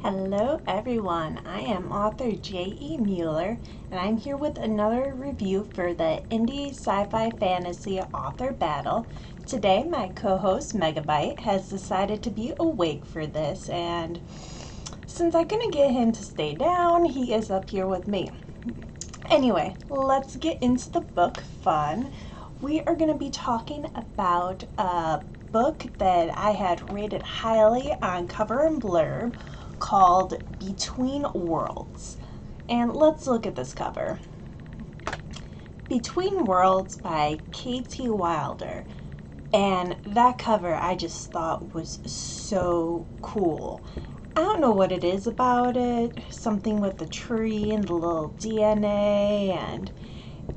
Hello everyone, I am author J.E. Mueller and I'm here with another review for the Indie Sci-Fi Fantasy Author Battle. Today my co-host Megabyte has decided to be awake for this, and since I couldn't get him to stay down, he is up here with me. Anyway, let's get into the book fun. We are going to be talking about a book that I had rated highly on Cover and Blurb called Between Worlds. And let's look at this cover. Between Worlds by K.T. Wilder. And that cover I just thought was so cool. I don't know what it is about it, something with the tree and the little DNA, and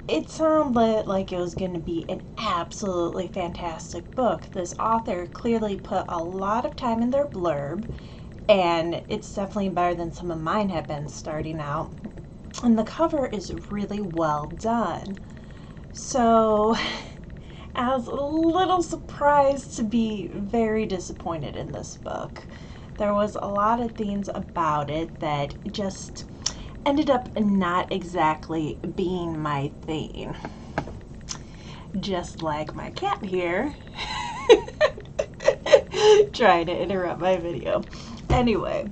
it sounded like it was going to be an absolutely fantastic book. This author clearly put a lot of time in their blurb, and it's definitely better than some of mine have been starting out. And the cover is really well done. So I was a little surprised to be very disappointed in this book. There was a lot of things about it that just ended up not exactly being my thing. Just like my cat here trying to interrupt my video. Anyway,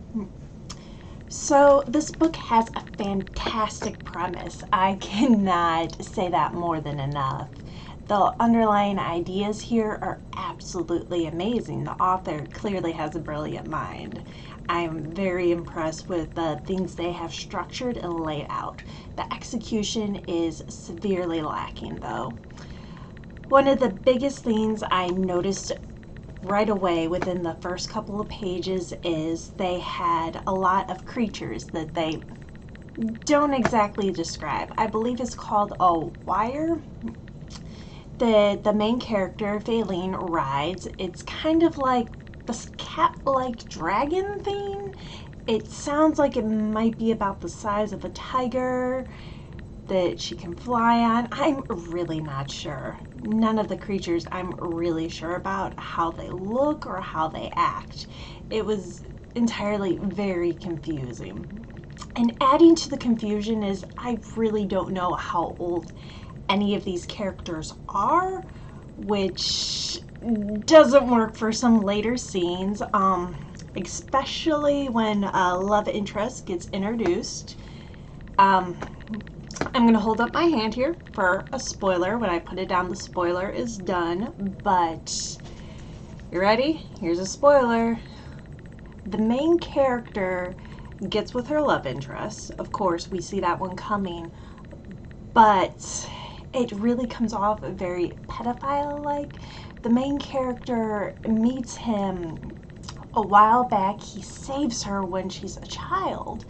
so this book has a fantastic premise. I cannot say that more than enough. The underlying ideas here are absolutely amazing. The author clearly has a brilliant mind. I'm very impressed with the things they have structured and laid out. The execution is severely lacking, though. One of the biggest things I noticed right away within the first couple of pages is they had a lot of creatures that they don't exactly describe. I believe it's called a wire. The main character, Faylene, rides. It's kind of like this cat-like dragon thing. It sounds like it might be about the size of a tiger that she can fly on. I'm really not sure. None of the creatures I'm really sure about how they look or how they act. It was entirely very confusing. And adding to the confusion is I really don't know how old any of these characters are, which doesn't work for some later scenes, especially when a love interest gets introduced. I'm going to hold up my hand here for a spoiler. When I put it down, the spoiler is done, but you ready? Here's a spoiler. The main character gets with her love interest. Of course, we see that one coming, but it really comes off very pedophile-like. The main character meets him a while back. He saves her when she's a child.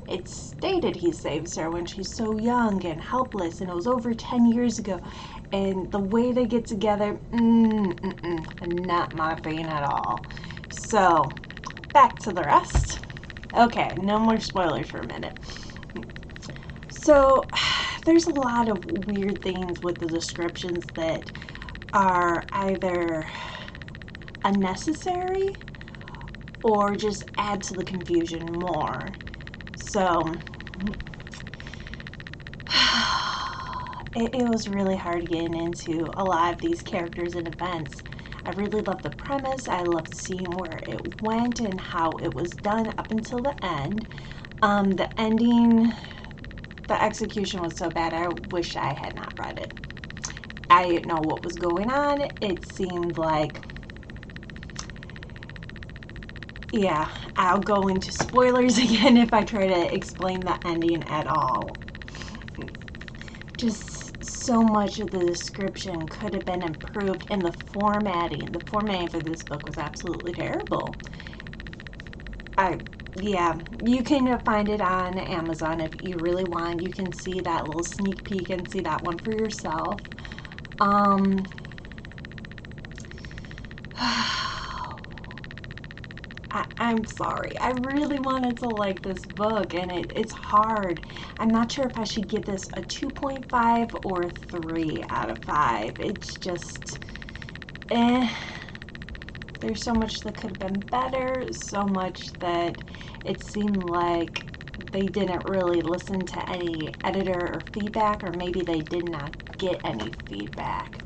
It's stated he saves her when she's so young and helpless, and it was over 10 years ago. And the way they get together, not my thing at all. So, back to the rest. Okay, no more spoilers for a minute. So, there's a lot of weird things with the descriptions that are either unnecessary or just add to the confusion more. So, it was really hard getting into a lot of these characters and events. I really loved the premise. I loved seeing where it went and how it was done up until the end. The ending, the execution was so bad, I wish I had not read it. I didn't know what was going on. It seemed like, yeah, I'll go into spoilers again if I try to explain the ending at all. Just so much of the description could have been improved, and the formatting. The formatting for this book was absolutely terrible. Yeah, you can find it on Amazon if you really want. You can see that little sneak peek and see that one for yourself. I'm sorry. I really wanted to like this book, and it's hard. I'm not sure if I should give this a 2.5 or a 3 out of 5. It's just, There's so much that could have been better, so much that it seemed like they didn't really listen to any editor or feedback, or maybe they did not get any feedback.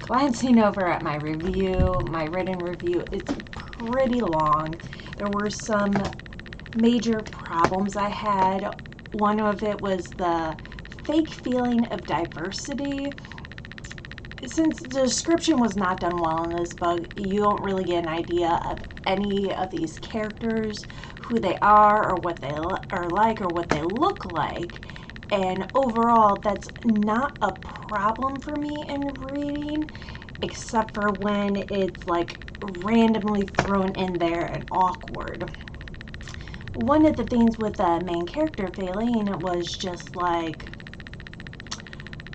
Glancing over at my review, my written review, it's pretty long. There were some major problems I had. One of it was the fake feeling of diversity. Since the description was not done well in this book, you don't really get an idea of any of these characters, who they are, or what they are like, or what they look like. And overall, that's not a problem for me in reading, except for when it's like randomly thrown in there and awkward. One of the things with the main character, Faylene, was just like,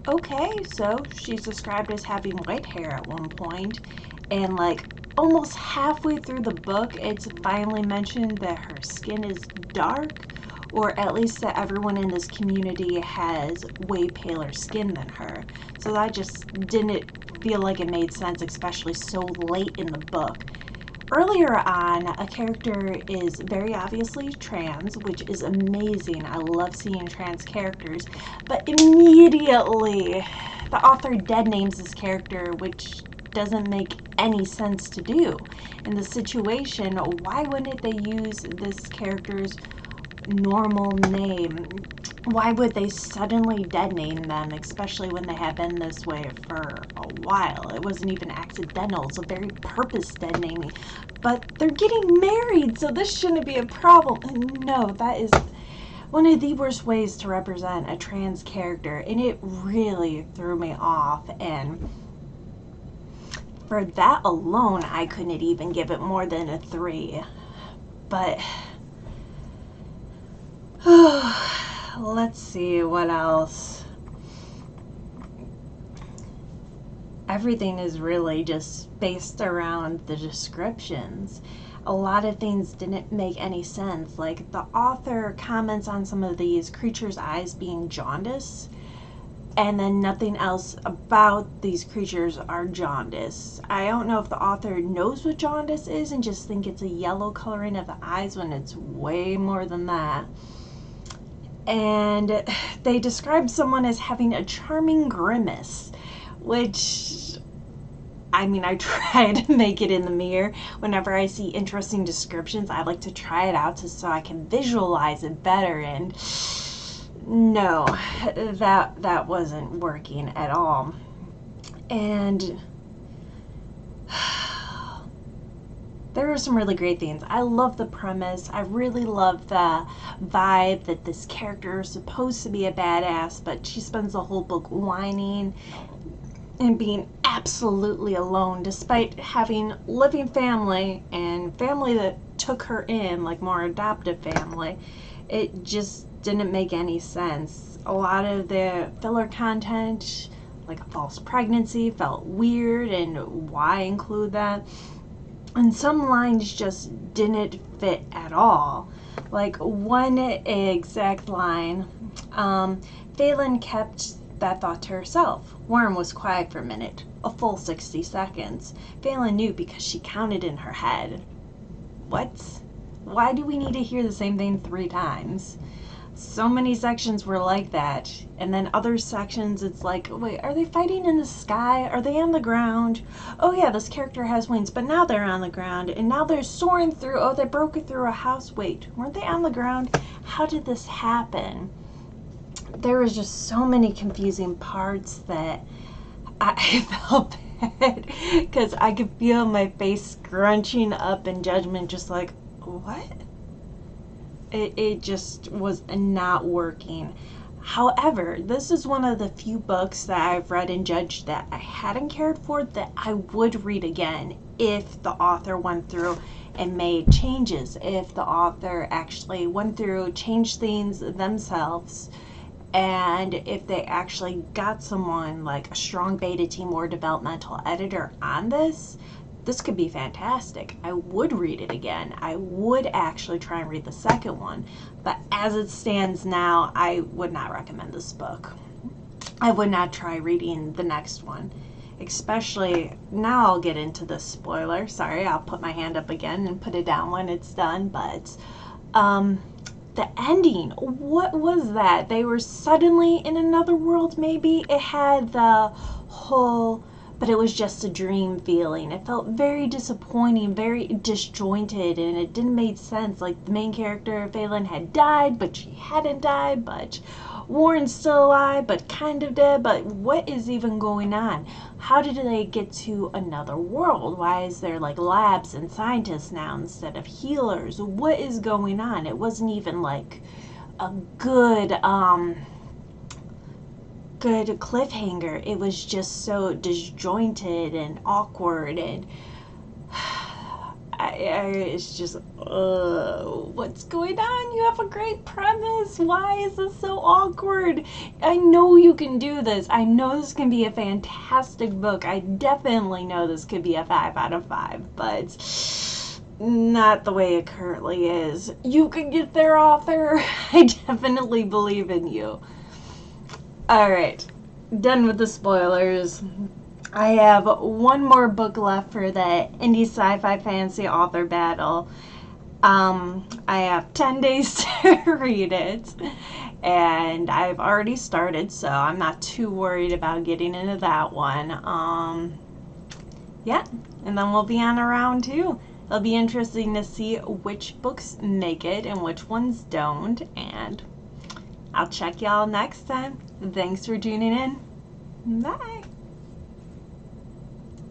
okay, so she's described as having white hair at one point, and like almost halfway through the book, it's finally mentioned that her skin is dark, or at least that everyone in this community has way paler skin than her. So that just didn't feel like it made sense, especially so late in the book. Earlier on, a character is very obviously trans, which is amazing. I love seeing trans characters. But immediately, the author dead names this character, which doesn't make any sense to do. In the situation, why wouldn't they use this character's normal name? Why would they suddenly dead name them, especially when they have been this way for a while? It wasn't even accidental. It's a very purpose dead naming. But they're getting married, so this shouldn't be a problem. No, that is one of the worst ways to represent a trans character, and it really threw me off. And for that alone, I couldn't even give it more than a 3. But let's see what else. Everything is really just based around the descriptions. A lot of things didn't make any sense. Like, the author comments on some of these creatures' eyes being jaundice, and then nothing else about these creatures are jaundice. I don't know if the author knows what jaundice is and just think it's a yellow coloring of the eyes when it's way more than that. And they describe someone as having a charming grimace, which, I mean, I try to make it in the mirror. Whenever I see interesting descriptions, I like to try it out so I can visualize it better, and no, that wasn't working at all. And there are some really great things. I love the premise. I really love the vibe that this character is supposed to be a badass, but she spends the whole book whining and being absolutely alone, despite having living family and family that took her in, like more adoptive family. It just didn't make any sense. A lot of the filler content, like a false pregnancy, felt weird, and why include that? And some lines just didn't fit at all. Like one exact line, Phelan kept that thought to herself. Worm was quiet for a minute, a full 60 seconds. Phelan knew because she counted in her head. What? Why do we need to hear the same thing 3 times? So many sections were like that, and then other sections it's like, wait, are they fighting in the sky? Are they on the ground? Oh yeah, this character has wings, but now they're on the ground, and now they're soaring through, oh, they broke it through a house. Wait, weren't they on the ground? How did this happen? There was just so many confusing parts that I felt bad, because I could feel my face scrunching up in judgment, just like, what? It just was not working. However, this is one of the few books that I've read and judged that I hadn't cared for that I would read again if the author went through and made changes, if the author actually went through, changed things themselves, and if they actually got someone like a strong beta team or developmental editor on this. This could be fantastic. I would read it again. I would actually try and read the second one. But as it stands now, I would not recommend this book. I would not try reading the next one. especially now. I'll get into the spoiler. Sorry, I'll put my hand up again and put it down when it's done. But the ending, what was that? They were suddenly in another world, maybe? It had the whole, but it was just a dream feeling. It felt very disappointing, very disjointed, and it didn't make sense. Like, the main character, Phelan, had died, but she hadn't died, but Warren's still alive, but kind of dead, but what is even going on? How did they get to another world? Why is there like labs and scientists now instead of healers? What is going on? It wasn't even like a good cliffhanger. It was just so disjointed and awkward, and it's just, what's going on? You have a great premise. Why is this so awkward? I know you can do this. I know this can be a fantastic book. I definitely know this could be a 5 out of 5, but not the way it currently is. You can get there, author. I definitely believe in you. Alright, done with the spoilers. I have one more book left for the indie sci-fi fantasy author battle. I have 10 days to read it, and I've already started, so I'm not too worried about getting into that one. Yeah, and then we'll be on a round 2. It'll be interesting to see which books make it and which ones don't, and I'll check y'all next time. Thanks for tuning in. Bye.